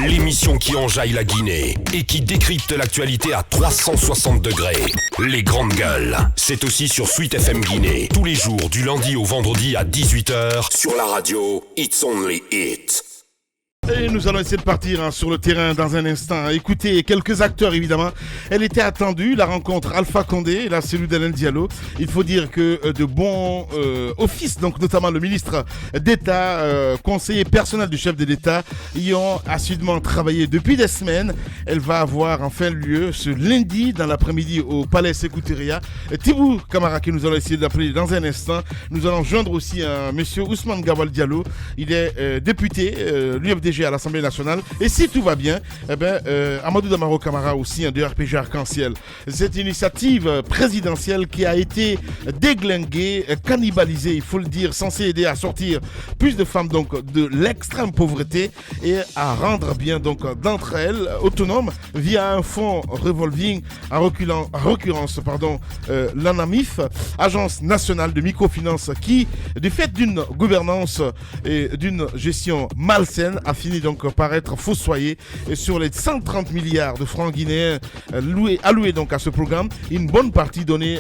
L'émission qui enjaille la Guinée et qui décrypte l'actualité à 360 degrés. Les grandes gueules. C'est aussi sur Sweet FM Guinée, tous les jours du lundi au vendredi à 18h sur la radio It's Only It. Et nous allons essayer de partir sur le terrain dans un instant. Écoutez, quelques acteurs évidemment. Elle était attendue, la rencontre Alpha Condé et la cellule d'Alain Diallo. Il faut dire que de bons offices, donc notamment le ministre d'État, conseiller personnel du chef de l'État, y ont assidûment travaillé depuis des semaines. Elle va avoir enfin lieu ce lundi dans l'après-midi au Palais Sékou Touré. Tibou Camara, que nous allons essayer d'appeler dans un instant. Nous allons joindre aussi monsieur Ousmane Gawal Diallo. Il est député, l'UFDG à l'Assemblée nationale. Et si tout va bien, Amadou Damaro Camara aussi, de RPG Arc-en-Ciel. Cette initiative présidentielle qui a été déglinguée, cannibalisée, il faut le dire, censée aider à sortir plus de femmes donc de l'extrême pauvreté et à rendre bien donc d'entre elles autonomes via un fonds revolving, en l'occurrence l'ANAMIF, Agence nationale de microfinance, qui, du fait d'une gouvernance et d'une gestion malsaine, a fini donc par être fossoyé sur les 130 milliards de francs guinéens alloués donc à ce programme. Une bonne partie donnée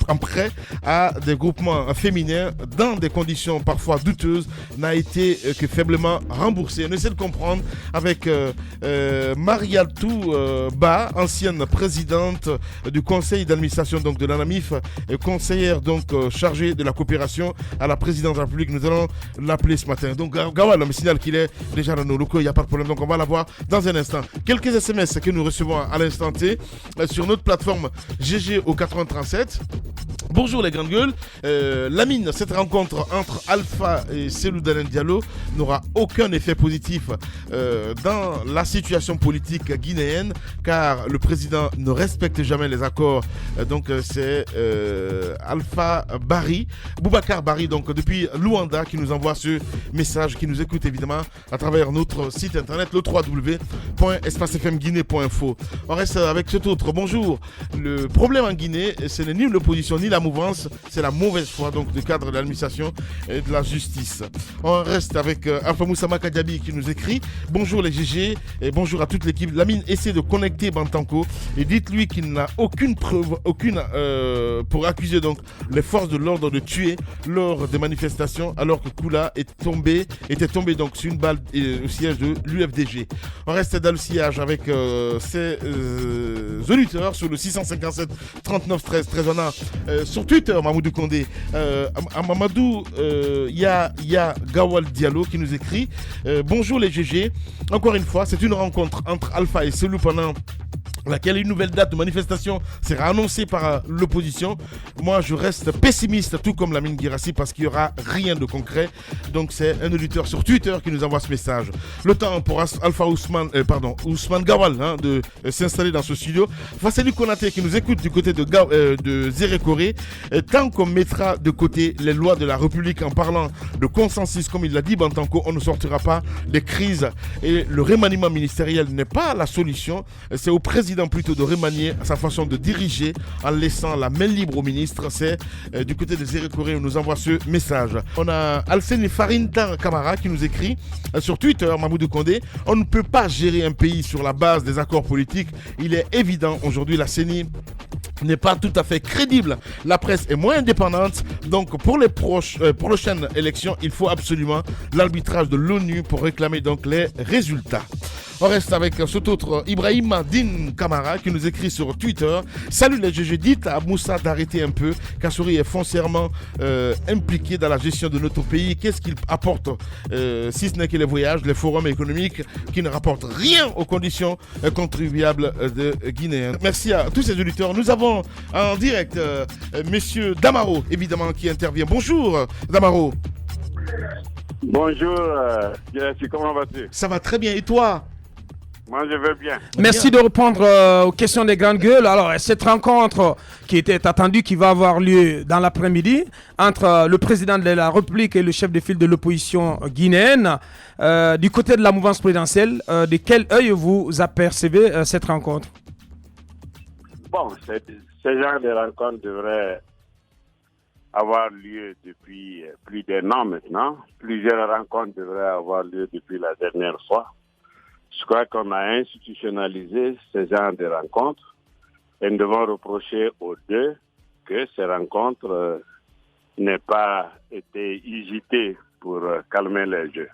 en prêt à des groupements féminins dans des conditions parfois douteuses n'a été que faiblement remboursée. On essaie de comprendre avec Mariatou Ba, ancienne présidente du conseil d'administration donc de l'ANAMIF, conseillère donc chargée de la coopération à la présidence de la République. Nous allons l'appeler ce matin. Donc Gawal me signale qu'il est déjà dans nos locaux, il n'y a pas de problème, donc on va la voir dans un instant. Quelques SMS que nous recevons à l'instant T sur notre plateforme GG au 8037. Bonjour les grandes gueules. Lamine, cette rencontre entre Alpha et Cellou Dalein Diallo n'aura aucun effet positif dans la situation politique guinéenne, car le président ne respecte jamais les accords. Donc c'est Alpha Barry, Boubacar Barry, donc depuis Luanda, qui nous envoie ce message, qui nous écoute évidemment à travers notre site internet, le www.espacefmguinée.info. On reste avec cet autre. Bonjour. Le problème en Guinée, ce n'est ni l'opposition ni la mouvance, c'est la mauvaise foi donc du cadre de l'administration et de la justice. On reste avec Alpha Moussa Makadiabi qui nous écrit: bonjour les GG et bonjour à toute l'équipe. Lamine essaie de connecter Bantanko et dites-lui qu'il n'a aucune preuve, pour accuser donc les forces de l'ordre de tuer lors des manifestations, alors que Koula était tombé donc sur une balle au siège de l'UFDG. On reste dans le sillage avec ces auditeurs sur le 657 39 13 13. On a sur Twitter Mamadou Condé, Mamadou, il y a Gawal Diallo qui nous écrit: bonjour les GG, encore une fois c'est une rencontre entre Alpha et Cellou pendant laquelle une nouvelle date de manifestation sera annoncée par l'opposition. Moi, je reste pessimiste, tout comme Lamine Guirassi, parce qu'il n'y aura rien de concret. Donc, c'est un auditeur sur Twitter qui nous envoie ce message. Le temps pour Ousmane Gawal de s'installer dans ce studio. Fasseli Konaté qui nous écoute du côté de Zérékoré. Tant qu'on mettra de côté les lois de la République en parlant de consensus, comme il l'a dit Bantanko, on ne sortira pas des crises. Et le remaniement ministériel n'est pas la solution. C'est au président plutôt de remanier sa façon de diriger en laissant la main libre au ministre. C'est du côté de Zérékoré, on nous envoie ce message. On a Alseni Farintan Camara qui nous écrit sur Twitter, Mamoudou Condé: on ne peut pas gérer un pays sur la base des accords politiques. Il est évident aujourd'hui la CENI n'est pas tout à fait crédible. La presse est moins indépendante. Donc pour les prochaines élections, il faut absolument l'arbitrage de l'ONU pour réclamer donc les résultats. On reste avec cet autre Ibrahim Din Kamara qui nous écrit sur Twitter: salut les GG, dites à Moussa d'arrêter un peu. Kassouri est foncièrement impliqué dans la gestion de notre pays. Qu'est-ce qu'il apporte si ce n'est que les voyages, les forums économiques qui ne rapportent rien aux conditions contribuables de Guinéens. Merci à tous ces auditeurs. Nous avons en direct monsieur Damaro, évidemment, qui intervient. Bonjour Damaro. Bonjour, comment vas-tu? Ça va très bien, et toi? Moi, je vais bien. Merci de répondre aux questions des grandes gueules. Alors, cette rencontre qui était attendue, qui va avoir lieu dans l'après-midi, entre le président de la République et le chef de file de l'opposition guinéenne, du côté de la mouvance présidentielle, de quel œil vous apercevez cette rencontre? Bon, ce genre de rencontre devrait avoir lieu depuis plus d'un an maintenant. Plusieurs rencontres devraient avoir lieu depuis la dernière fois. Je crois qu'on a institutionnalisé ce genre de rencontres et nous devons reprocher aux deux que ces rencontres n'aient pas été usitées pour calmer les jeux.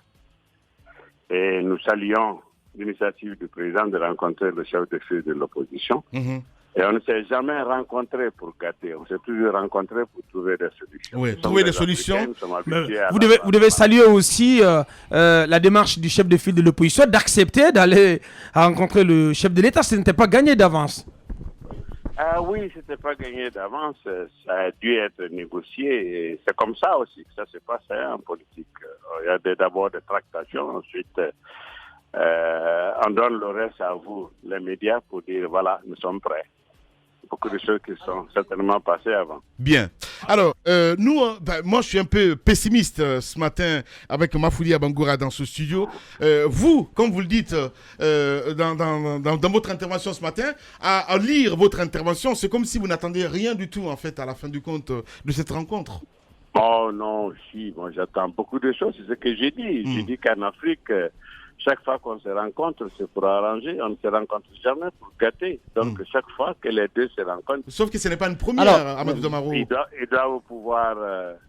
Et nous saluons l'initiative du président de rencontrer le chef de file de l'opposition. Et on ne s'est jamais rencontré pour gâter, on s'est toujours rencontré pour trouver des solutions. Oui, trouver des solutions. Vous devez saluer aussi la démarche du chef de file de l'opposition d'accepter d'aller rencontrer le chef de l'État. Ce n'était pas gagné d'avance. Oui, ce n'était pas gagné d'avance. Ça a dû être négocié. Et c'est comme ça aussi que ça se passe en politique. Il y a d'abord des tractations, ensuite on donne le reste à vous, les médias, pour dire voilà, nous sommes prêts. Beaucoup de choses qui sont certainement passées avant. Bien. Alors, nous, moi je suis un peu pessimiste ce matin avec Mafouli Abangoura dans ce studio. Vous, comme vous le dites dans votre intervention ce matin, à lire votre intervention, c'est comme si vous n'attendiez rien du tout en fait à la fin du compte de cette rencontre. Oh non, si, moi j'attends beaucoup de choses, c'est ce que j'ai dit. J'ai dit qu'en Afrique, chaque fois qu'on se rencontre, c'est pour arranger. On ne se rencontre jamais pour gâter. Donc, chaque fois que les deux se rencontrent... Sauf que ce n'est pas une première, Amadou Damaro. Ils doivent pouvoir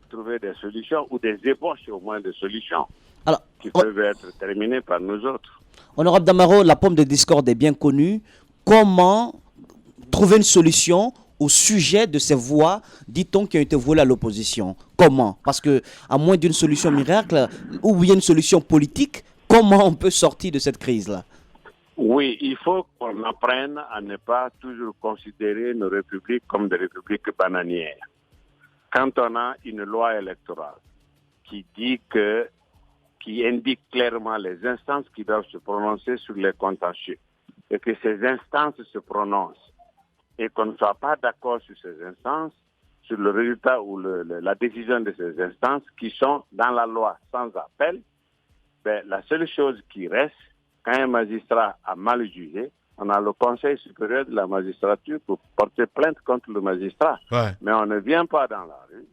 trouver des solutions ou des ébauches au moins de solutions qui peuvent être terminées par nous autres. Honorable Damaro, la pomme de discorde est bien connue. Comment trouver une solution au sujet de ces voix, dit-on, qui ont été volées à l'opposition? Comment? Parce que, à moins d'une solution miracle, ou bien une solution politique, comment on peut sortir de cette crise-là? Oui, il faut qu'on apprenne à ne pas toujours considérer nos républiques comme des républiques bananières. Quand on a une loi électorale qui indique clairement les instances qui doivent se prononcer sur les contentieux, et que ces instances se prononcent, et qu'on ne soit pas d'accord sur ces instances, sur le résultat ou la décision de ces instances qui sont dans la loi sans appel, la seule chose qui reste, quand un magistrat a mal jugé, on a le Conseil supérieur de la magistrature pour porter plainte contre le magistrat. Ouais. Mais on ne vient pas dans la rue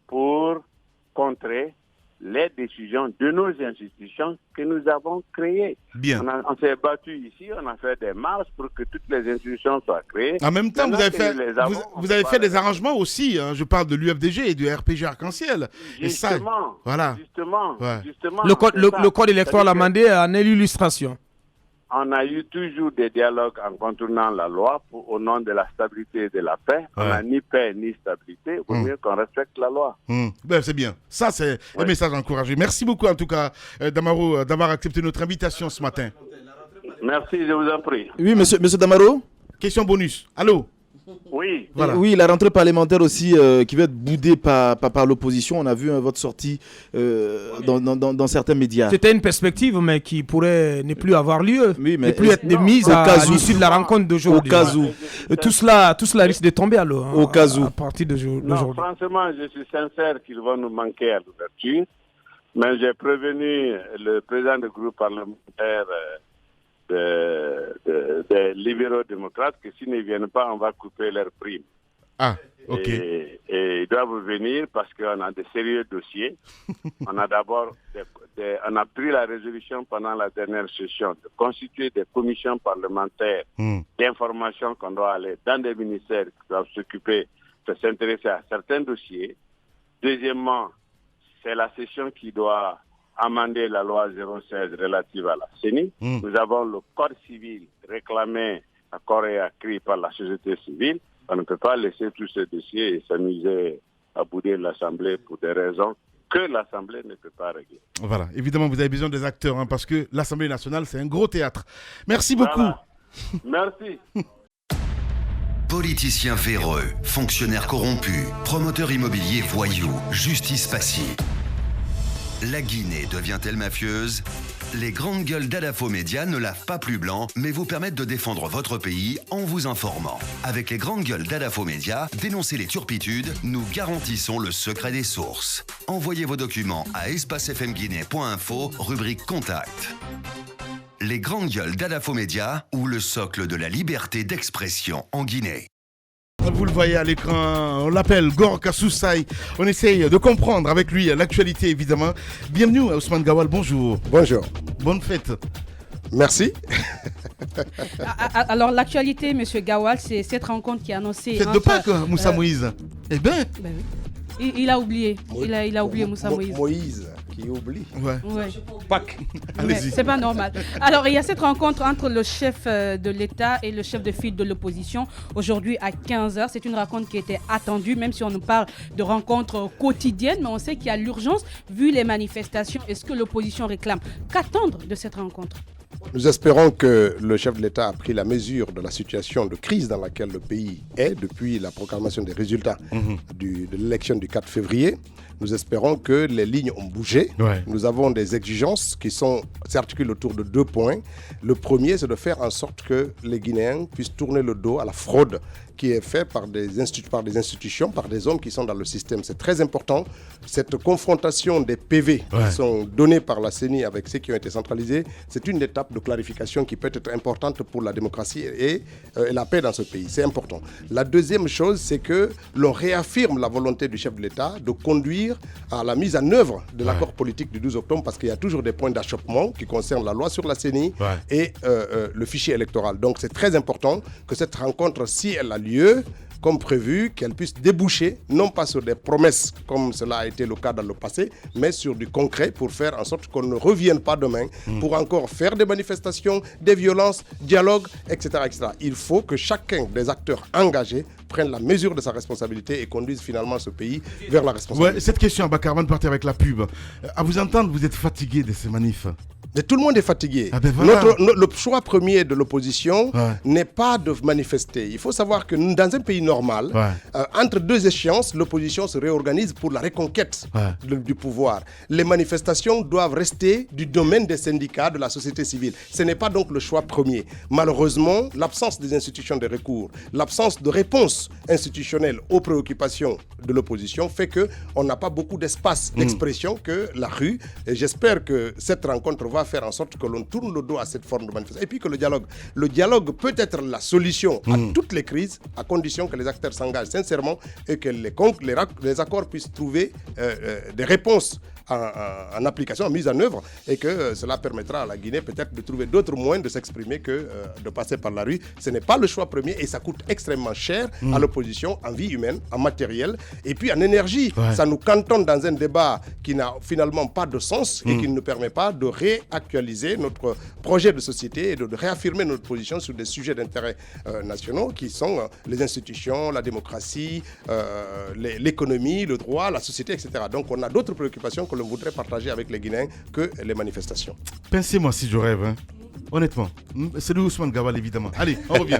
pour contrer les décisions de nos institutions que nous avons créées. Bien. On s'est battu ici, on a fait des marches pour que toutes les institutions soient créées. En même temps, vous avez fait des arrangements aussi. Hein. Je parle de l'UFDG et du RPG Arc-en-Ciel. Justement. Voilà. Justement. Le code électoral amendé en est l'illustration. On a eu toujours des dialogues en contournant la loi au nom de la stabilité et de la paix. On n'a ni paix ni stabilité. Il vaut mieux qu'on respecte la loi. C'est bien. Ça, c'est un message encouragé. Merci beaucoup, en tout cas, Damaro, d'avoir accepté notre invitation ce matin. Merci, je vous en prie. Oui, monsieur Damaro. Question bonus. Allô? Oui. Voilà. Oui, la rentrée parlementaire aussi qui va être boudée par l'opposition. On a vu un vote sorti dans certains médias. C'était une perspective, mais qui pourrait ne plus avoir lieu, ne plus être mise à l'issue de la rencontre d'aujourd'hui. Au cas où. Tout cela risque de tomber à l'eau. Au cas où. À partir d'aujourd'hui. Franchement, je suis sincère qu'ils vont nous manquer à l'ouverture. Mais j'ai prévenu le président du groupe parlementaire des libéraux-démocrates que s'ils ne viennent pas, on va couper leurs primes. Ah, ok. Et ils doivent venir parce qu'on a de sérieux dossiers. On a d'abord on a pris la résolution pendant la dernière session de constituer des commissions parlementaires d'information qu'on doit aller dans des ministères qui doivent s'occuper de s'intéresser à certains dossiers. Deuxièmement, c'est la session qui doit amender la loi 016 relative à la CENI. Nous avons le code civil réclamé à corps et à cri par la société civile. On ne peut pas laisser tous ces dossiers et s'amuser à bouder l'Assemblée pour des raisons que l'Assemblée ne peut pas régler. Voilà, évidemment, vous avez besoin des acteurs parce que l'Assemblée nationale, c'est un gros théâtre. Merci beaucoup. Voilà. Merci. Politiciens véreux, fonctionnaires corrompus, promoteurs immobiliers voyous, justice passive. La Guinée devient-elle mafieuse? Les grandes gueules d'Adafo Média ne lavent pas plus blanc, mais vous permettent de défendre votre pays en vous informant. Avec les grandes gueules d'Adafo Média, dénoncez les turpitudes, nous garantissons le secret des sources. Envoyez vos documents à espacefmguinée.info, rubrique Contact. Les grandes gueules d'Adafo Média ou le socle de la liberté d'expression en Guinée. Vous le voyez à l'écran, on l'appelle Gorka Soussaï. On essaye de comprendre avec lui l'actualité évidemment. Bienvenue Ousmane Gawal, bonjour. Bonjour. Bonne fête. Merci. Alors, l'actualité, M. Gawal, c'est cette rencontre qui est annoncée. Fête de Pâques, Moussa Moïse. Eh bien. Ben oui. Il a oublié. Il a oublié Moussa Moïse. Moïse qui oublie. Ouais. Pâques. Allez-y. C'est pas normal. Alors, il y a cette rencontre entre le chef de l'État et le chef de file de l'opposition aujourd'hui à 15h. C'est une rencontre qui était attendue, même si on nous parle de rencontres quotidiennes, mais on sait qu'il y a l'urgence vu les manifestations et ce que l'opposition réclame. Qu'attendre de cette rencontre ? Nous espérons que le chef de l'État a pris la mesure de la situation de crise dans laquelle le pays est depuis la proclamation des résultats de l'élection du 4 février. Nous espérons que les lignes ont bougé. Ouais. Nous avons des exigences qui s'articulent autour de 2 points. Le premier, c'est de faire en sorte que les Guinéens puissent tourner le dos à la fraude qui est faite par des institutions, par des hommes qui sont dans le système. C'est très important. Cette confrontation des PV qui sont donnés par la CENI avec ceux qui ont été centralisés, c'est une étape de clarification qui peut être importante pour la démocratie et la paix dans ce pays. C'est important. La deuxième chose, c'est que l'on réaffirme la volonté du chef de l'État de conduire à la mise en œuvre de l'accord politique du 12 octobre parce qu'il y a toujours des points d'achoppement qui concernent la loi sur la CENI et le fichier électoral. Donc c'est très important que cette rencontre, si elle a lieu, comme prévu, qu'elle puisse déboucher, non pas sur des promesses comme cela a été le cas dans le passé, mais sur du concret pour faire en sorte qu'on ne revienne pas demain pour encore faire des manifestations, des violences, dialogue, etc., etc. Il faut que chacun des acteurs engagés prenne la mesure de sa responsabilité et conduise finalement ce pays vers la responsabilité. Ouais, cette question, Abakar, avant de partir avec la pub, à vous entendre, vous êtes fatigué de ces manifs. Mais tout le monde est fatigué. Ah ben voilà. Le choix premier de l'opposition n'est pas de manifester. Il faut savoir que dans un pays normal, entre deux échéances, l'opposition se réorganise pour la reconquête du pouvoir. Les manifestations doivent rester du domaine des syndicats, de la société civile. Ce n'est pas donc le choix premier. Malheureusement, l'absence des institutions de recours, l'absence de réponse institutionnelle aux préoccupations de l'opposition fait qu'on n'a pas beaucoup d'espace d'expression que la rue. Et j'espère que cette rencontre va faire en sorte que l'on tourne le dos à cette forme de manifestation. Et puis que le dialogue peut être la solution à toutes les crises, à condition que les acteurs s'engagent sincèrement et que les accords puissent trouver des réponses en application, en mise en œuvre, et que cela permettra à la Guinée peut-être de trouver d'autres moyens de s'exprimer que de passer par la rue. Ce n'est pas le choix premier et ça coûte extrêmement cher à l'opposition en vie humaine, en matériel et puis en énergie. Ça nous cantonne dans un débat qui n'a finalement pas de sens et qui ne nous permet pas de réactualiser notre projet de société et de réaffirmer notre position sur des sujets d'intérêt nationaux qui sont les institutions, la démocratie, l'économie, le droit, la société, etc. Donc on a d'autres préoccupations que l'on voudrait partager avec les Guinéens que les manifestations. Pensez-moi si je rêve, hein. Honnêtement. C'est de Ousmane Gawal, évidemment. Allez, on revient.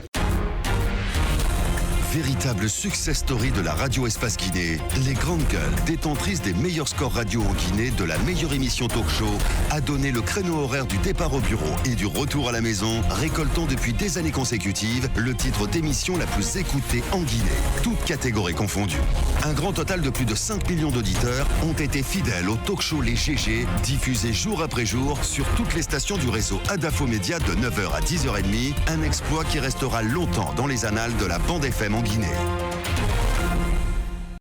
Véritable success story de la radio Espace Guinée, les grandes gueules, détentrices des meilleurs scores radio en Guinée, de la meilleure émission talk show, a donné le créneau horaire du départ au bureau et du retour à la maison, récoltant depuis des années consécutives le titre d'émission la plus écoutée en Guinée, toutes catégories confondues. Un grand total de plus de 5 millions d'auditeurs ont été fidèles au talk show Les GG, diffusé jour après jour sur toutes les stations du réseau Adafo Média de 9h à 10h30, un exploit qui restera longtemps dans les annales de la bande FM en Guinée.